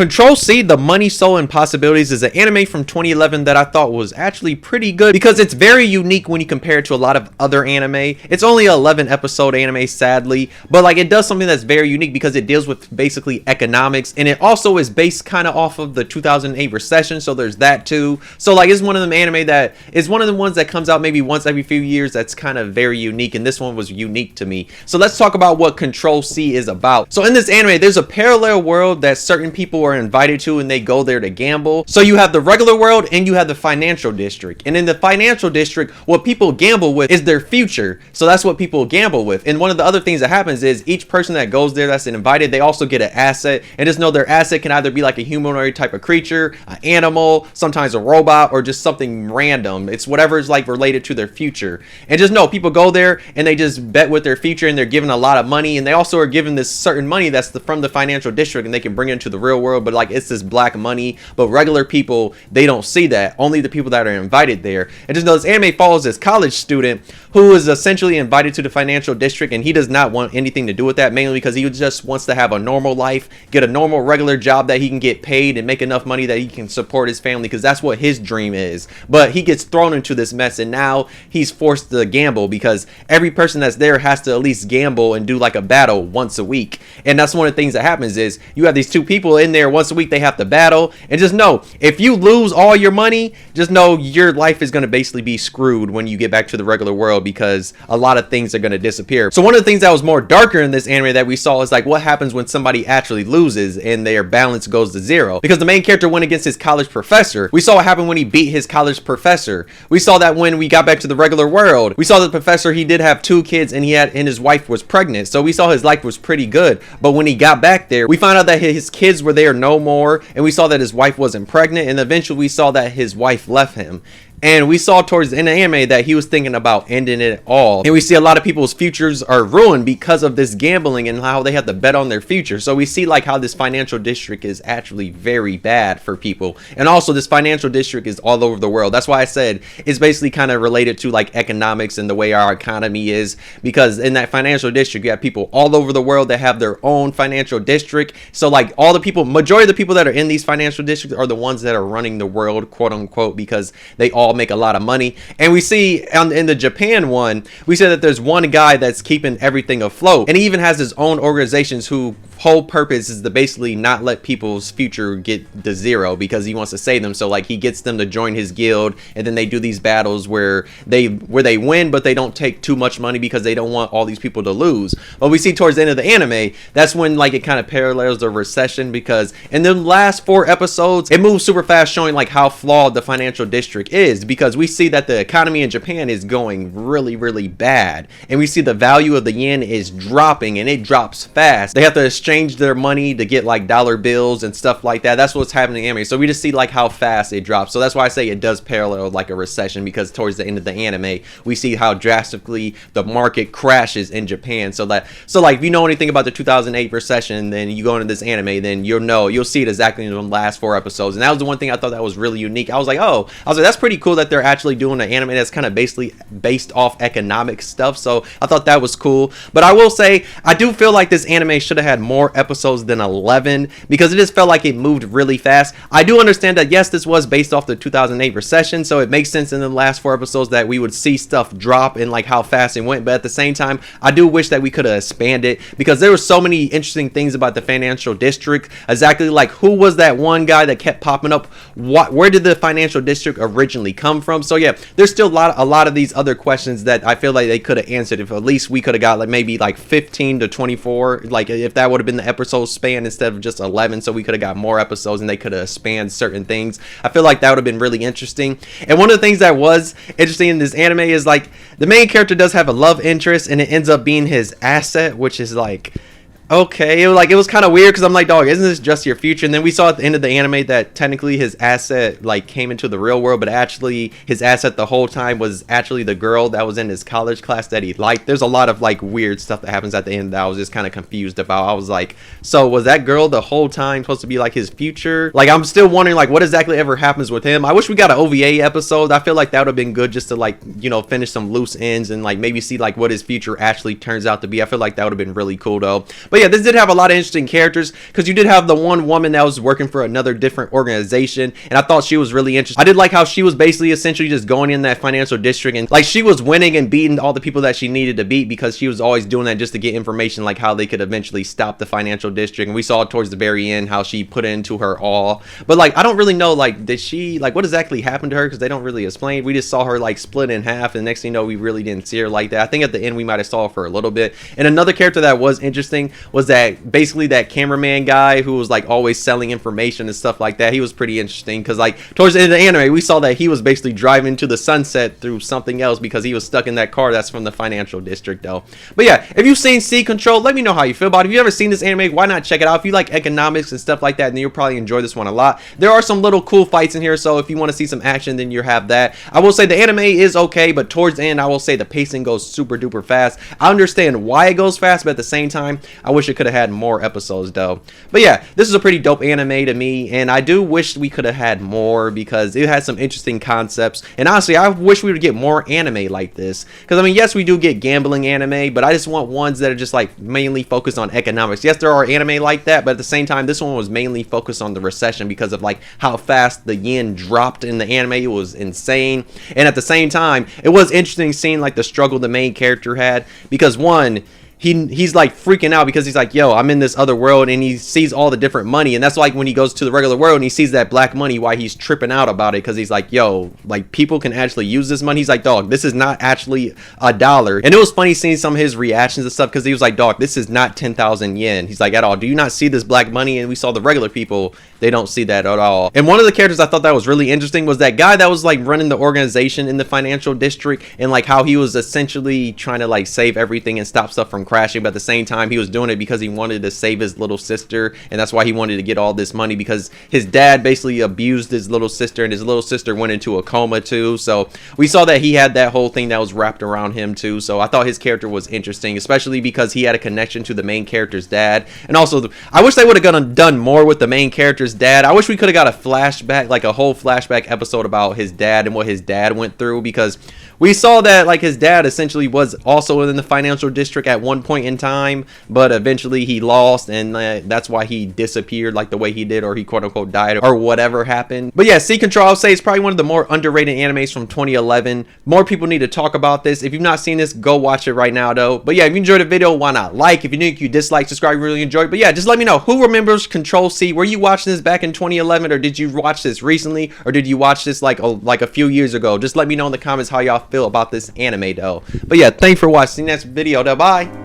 Control C, The Money, Soul, and Possibilities is an anime from 2011 that I thought was actually pretty good because it's very unique when you compare it to a lot of other anime. It's only an 11 episode anime, sadly, but like it does something that's very unique because it deals with basically economics, and it also is based kind of off of the 2008 recession, so there's that too. So like it's one of them anime that is one of the ones that comes out maybe once every few years that's kind of very unique, and this one was unique to me. So let's talk about what Control C is about. So in this anime, there's a parallel world that certain people are invited to, and they go there to gamble. So you have the regular world and you have the financial district, and in the financial district, what people gamble with is their future. So that's what people gamble with. And one of the other things that happens is each person that goes there that's invited, they also get an asset, and just know their asset can either be like a humanoid type of creature, an animal, sometimes a robot, or just something random. It's whatever is like related to their future. And just know people go there and they just bet with their future, and they're given a lot of money, and they also are given this certain money that's from the financial district, and they can bring it into the real world, but like it's this black money. But regular people, they don't see that, only the people that are invited there. And just know this anime follows this college student who is essentially invited to the financial district, and he does not want anything to do with that, mainly because he just wants to have a normal life, get a normal regular job that he can get paid and make enough money that he can support his family, because that's what his dream is. But he gets thrown into this mess, and now he's forced to gamble because every person that's there has to at least gamble and do like a battle once a week. And that's one of the things that happens is you have these two people in there once a week, they have to battle. And just know, if you lose all your money, just know your life is going to basically be screwed when you get back to the regular world, because a lot of things are going to disappear. So one of the things that was more darker in this anime that we saw is like what happens when somebody actually loses and their balance goes to zero, because the main character went against his college professor. We saw what happened when he beat his college professor. We saw that when we got back to the regular world. We saw the professor, he did have 2 kids, and his wife was pregnant, so we saw his life was pretty good. But when he got back there, we found out that his kids were there no more, and we saw that his wife wasn't pregnant, and eventually we saw that his wife left him. And we saw towards the end of the anime that he was thinking about ending it all. And we see a lot of people's futures are ruined because of this gambling and how they have to bet on their future. So we see like how this financial district is actually very bad for people. And also this financial district is all over the world. That's why I said it's basically kind of related to like economics and the way our economy is. Because in that financial district, you have people all over the world that have their own financial district. So like all the people, majority of the people that are in these financial districts are the ones that are running the world, quote unquote, because they all make a lot of money. And we see in the Japan one, we said that there's one guy that's keeping everything afloat, and he even has his own organizations who whole purpose is to basically not let people's future get to zero, because he wants to save them. So like he gets them to join his guild, and then they do these battles where they win, but they don't take too much money because they don't want all these people to lose. But we see towards the end of the anime, that's when like it kind of parallels the recession, because in the last 4 episodes it moves super fast, showing like how flawed the financial district is, because we see that the economy in Japan is going really bad, and we see the value of the yen is dropping, and it drops fast. They have to exchange their money to get like dollar bills and stuff like that. That's what's happening in anime. So we just see like how fast it drops. So that's why I say it does parallel like a recession, because towards the end of the anime we see how drastically the market crashes in Japan. So like if you know anything about the 2008 recession, then you go into this anime, then you'll see it exactly in the last 4 episodes. And that was the one thing I thought that was really unique. I was like that's pretty cool that they're actually doing an anime that's kind of basically based off economic stuff. So I thought that was cool. But I will say I do feel like this anime should have had more episodes than 11, because it just felt like it moved really fast. I do understand that yes, this was based off the 2008 recession, so it makes sense in the last 4 episodes that we would see stuff drop and like how fast it went. But at the same time, I do wish that we could have expanded, because there were so many interesting things about the financial district. Exactly, like who was that one guy that kept popping up? Where did the financial district originally come from? So yeah, there's still a lot of these other questions that I feel like they could have answered if at least we could have got like maybe like 15 to 24, like if that would have been the episode span instead of just 11, so we could have got more episodes and they could have spanned certain things. I feel like that would have been really interesting. And one of the things that was interesting in this anime is like the main character does have a love interest, and it ends up being his asset, which is like okay, it was kind of weird, because I'm like, dog, isn't this just your future? And then we saw at the end of the anime that technically his asset like came into the real world, but actually his asset the whole time was actually the girl that was in his college class that he liked. There's a lot of like weird stuff that happens at the end that I was just kind of confused about. I was like, so was that girl the whole time supposed to be like his future? Like I'm still wondering like what exactly ever happens with him. I wish we got an OVA episode. I feel like that would have been good, just to like, you know, finish some loose ends and like maybe see like what his future actually turns out to be. I feel like that would have been really cool though. But yeah, this did have a lot of interesting characters, because you did have the one woman that was working for another different organization, and I thought she was really interesting. I did like how she was basically essentially just going in that financial district, and like she was winning and beating all the people that she needed to beat, because she was always doing that just to get information, like how they could eventually stop the financial district. And we saw towards the very end how she put into her all. But like, I don't really know, like, did she, like, what exactly happened to her, because they don't really explain. We just saw her like split in half, and next thing you know, we really didn't see her like that. I think at the end we might have saw her for a little bit. And another character that was interesting was that basically that cameraman guy who was like always selling information and stuff like that. He was pretty interesting, because like towards the end of the anime we saw that he was basically driving to the sunset through something else, because he was stuck in that car that's from the financial district though. But yeah, if you've seen Sea Control, let me know how you feel about it. If you've ever seen this anime, why not check it out? If you like economics and stuff like that, then you'll probably enjoy this one a lot. There are some little cool fights in here, so if you want to see some action, then you have that. I will say the anime is okay, but towards the end I will say the pacing goes super duper fast. I understand why it goes fast, but at the same time I wish it could have had more episodes though. But yeah, this is a pretty dope anime to me, and I do wish we could have had more, because it had some interesting concepts. And honestly, I wish we would get more anime like this, because I mean, yes, we do get gambling anime, but I just want ones that are just like mainly focused on economics. Yes, there are anime like that, but at the same time this one was mainly focused on the recession, because of like how fast the yen dropped in the anime. It was insane. And at the same time, it was interesting seeing like the struggle the main character had, because one, he's like freaking out, because he's like, yo, I'm in this other world, and he sees all the different money, and that's like when he goes to the regular world and he sees that black money, why he's tripping out about it, because he's like, yo, like people can actually use this money. He's like, dog, this is not actually a dollar. And it was funny seeing some of his reactions and stuff, because he was like, dog, this is not 10,000 yen. He's like, at all, do you not see this black money? And we saw the regular people, they don't see that at all. And one of the characters I thought that was really interesting was that guy that was like running the organization in the financial district, and like how he was essentially trying to like save everything and stop stuff from crashing, but at the same time he was doing it because he wanted to save his little sister, and that's why he wanted to get all this money, because his dad basically abused his little sister, and his little sister went into a coma too. So we saw that he had that whole thing that was wrapped around him too. So I thought his character was interesting, especially because he had a connection to the main character's dad. And also I wish they would have done more with the main character's dad. I wish we could have got a flashback, like a whole flashback episode about his dad and what his dad went through, because we saw that like his dad essentially was also in the financial district at one point in time, but eventually he lost, and that's why he disappeared like the way he did, or he quote unquote died, or whatever happened. But yeah, Sea Control, I'll say it's probably one of the more underrated animes from 2011. More people need to talk about this. If you've not seen this, go watch it right now though. But yeah, if you enjoyed the video, why not like? If you think you dislike, subscribe, really enjoyed. But yeah, just let me know, who remembers Control C? Were you watching this back in 2011, or did you watch this recently, or did you watch this like a few years ago? Just let me know in the comments how y'all feel about this anime though. But yeah, thanks for watching. See you next video though. Bye.